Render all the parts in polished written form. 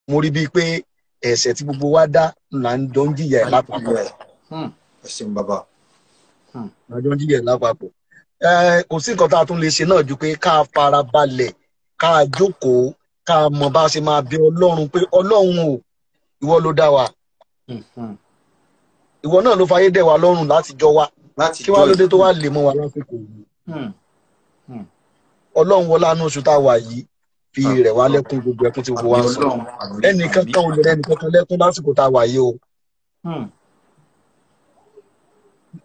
mo rí bíi pé ẹ̀ṣẹ̀ tí gbogbo wa dá là ń jọ ń jìyà ẹ̀ lápapọ̀. ẹ ṣeun bàbá. là ń jọ ń jìyà ẹ̀ lápapọ̀. Kò sí nǹkan tá a tún lè ṣe náà ju pé ká fara balẹ̀ ká jókòó ká mọ bá a ṣe máa bẹ Ọlọ́run pé Ọlọ́run o ìwọ ló dá wa ìwọ náà ló fayé dẹ̀ wá lọ́rùn láti jọ wá kí wá lóde tó wá lè mọ́ wa lásìkò yìí. Ọlọ́run wọlá ní oṣù tá a wà yìí fi rẹ̀ wá lẹ́kún gbogbo ẹkún tí gbogbo wa ń sọ ẹnìkankan ò lè rẹ́ ẹnìkankan lẹ́kún lásìkò tá a wà yìí o.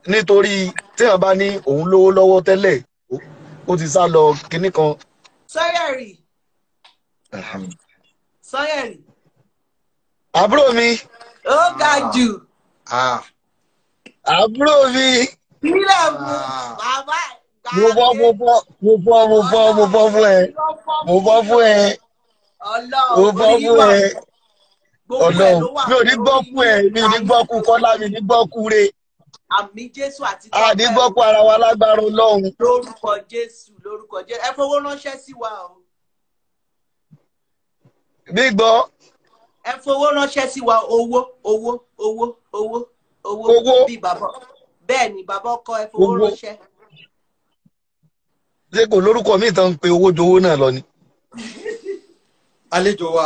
Nítorí téèyàn bá ní òun lówó lọ́wọ́ tẹ́lẹ̀ ó ti sá lọ kinní kan. Sanyẹ̀rì. Àbúrò mi. Ó ga jù. Àbúrò mi. Nílẹ̀ mú bàbá. Mo bọ́ fún ẹ. Mo bọ́ fún ẹ. Ọlọ́run mi ò ní gbọ́ kú ẹ, mi ò ní gbọ́ kú Kọ́lá, mi ò ní gbọ́ kú re. Àmì Jésù àti a ní gbọ́ kú ara wa lágbára Ọlọ́run. Lórúkọ Jésù. Ẹ fowó ránṣẹ́ sí wa o. Gbígbọ́. Ẹ fowó ránṣẹ́ sí wa owó. Bí bàbá. Bẹ́ẹ̀ ni bàbá ọkọ ẹ fowó ránṣẹ́. Ṣé kò lórúkọ mi tán ń pe owó jowó náà lọ ni? Àlejò wa.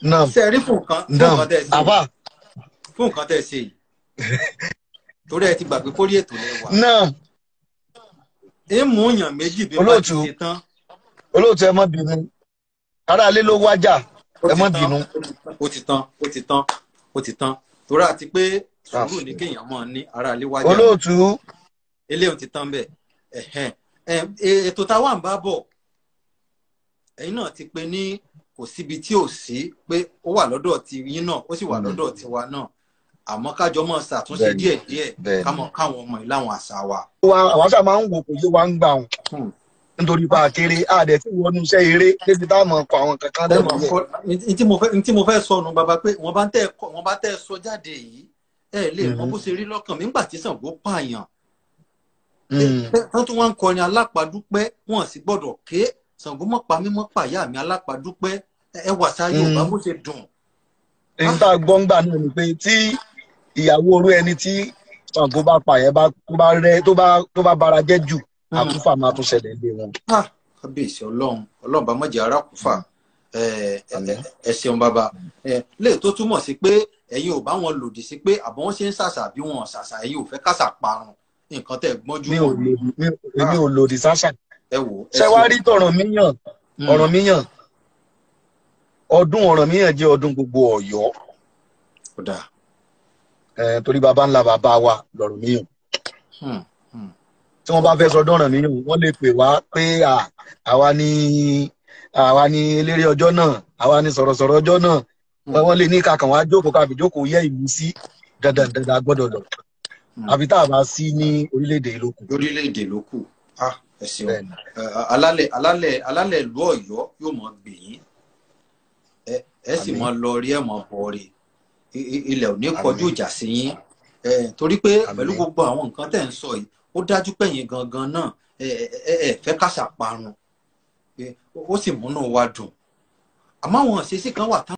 Náà. Ṣé ẹ rí fún nǹkan tẹ́ ẹ ṣe? Àbá. Fún nǹkan tẹ́ ẹ ṣe yìí. Torí ẹ ti gbàgbé kórí ètò lẹ́wà. Náà. Èèmù yàn méjì bí bá ti ṣe tán. Olóòtú ẹ má bínú. Ará ilé ló wájà. Ẹ má bínú. Ó ti tán. Torí àti pé sùúrù ní kéèyàn mọ̀ ní ará ilé wájà. Olóòtú. Eléyìí ti tán bẹ́ẹ̀. Ètò táwa ń bá bọ̀. Ẹ̀yin náà ti pe ní kò síbi tí ò sí pé ó wà lọ́dọ̀ ti yín náà ó sì wà lọ́dọ̀ tiwa náà. Àmọ́ kájọ mọ́ ṣàtúnṣe díẹ̀díẹ̀ káwọn ọmọ ìláwọn àṣà wa. Àwọn àṣà máa ń wò kò yé wa ń gbà wọn. Nítorí bá a kéré àdẹ tí wọnú iṣẹ́ eré débi tá a mọ̀ kọ àwọn kankan lẹ́nu yẹn. Ntí mo fẹ́ sọnù bàbá pé wọ́n bá tẹ́ sọ jáde yìí ẹ lè mọ bó ṣe rí lọ́kàn mi nígbà tí Ṣàngó pààyàn. Wọ́n tún wá ń kọrin alápàdúpẹ́ wọn sì gbọ́dọ̀ ké Ṣàngó mọ́ pa mí mọ́ pàyà mi alápàdúpẹ́ ẹ wà sáyé Yorùbá bó ṣe dùn. Èyí tá a gbọ́ ń gbà náà ni pé tí ìyàwó orú ẹni tí Ṣàngó bá pààyàn tó bá bara jẹ́ jù àkúfà máa tún ṣẹlẹ̀ lé wọn. Kábíyèsí Ọlọ́run bá mọ̀jẹ̀ arákùfà ẹ ṣeun bàbá lè tó túmọ̀ sí pé ẹ̀yin ò bá wọn lòdì sí pé àbọ̀ wọn ṣe ń ṣàṣà bí wọn ṣàṣà ẹ̀yin ò fẹ́ kásà parun nǹkan tẹ̀ gbọ́njú wọn. Mi ò lòdì sáṣà. Ṣé wàá rí Ọ̀rànmíyàn ọdún Ọ̀rànmíyàn jẹ́ ọdún gbogbo Ọ̀yọ́. Torí baba ńlá bàbá wa l'Ọ̀rànmíyàn. Tí wọ́n bá fẹ́ sọdún Ọ̀rànmíyàn wọ́n lè pè wá pé àwa ni eléré ọjọ́ náà àwa ni sọ̀rọ̀sọ̀rọ̀ ọjọ́ náà wọ́n lè ní kakàn wá jókòó kábí jókòó yẹ ìlú sí dandan gbọ́dọ̀ lọ àbí tá a bá sí ní orílẹ̀-èdè ló kù. Ẹ ṣeun alálẹ̀ ìlú Ọ̀yọ́ yóò mọ̀ gbè yín ẹ sì mọ lọ rí ẹ mọ bọ̀ rí ilẹ̀ ò ní kọjú ìjà sí yín torí pé pẹ̀lú gbogbo àwọn nǹkan tẹ̀ ń sọ yìí ó dájú pé yín gangan náà ẹ fẹ́ kásà parun ó sì múnú wa dùn àmọ́ àwọn àṣeṣe kan wà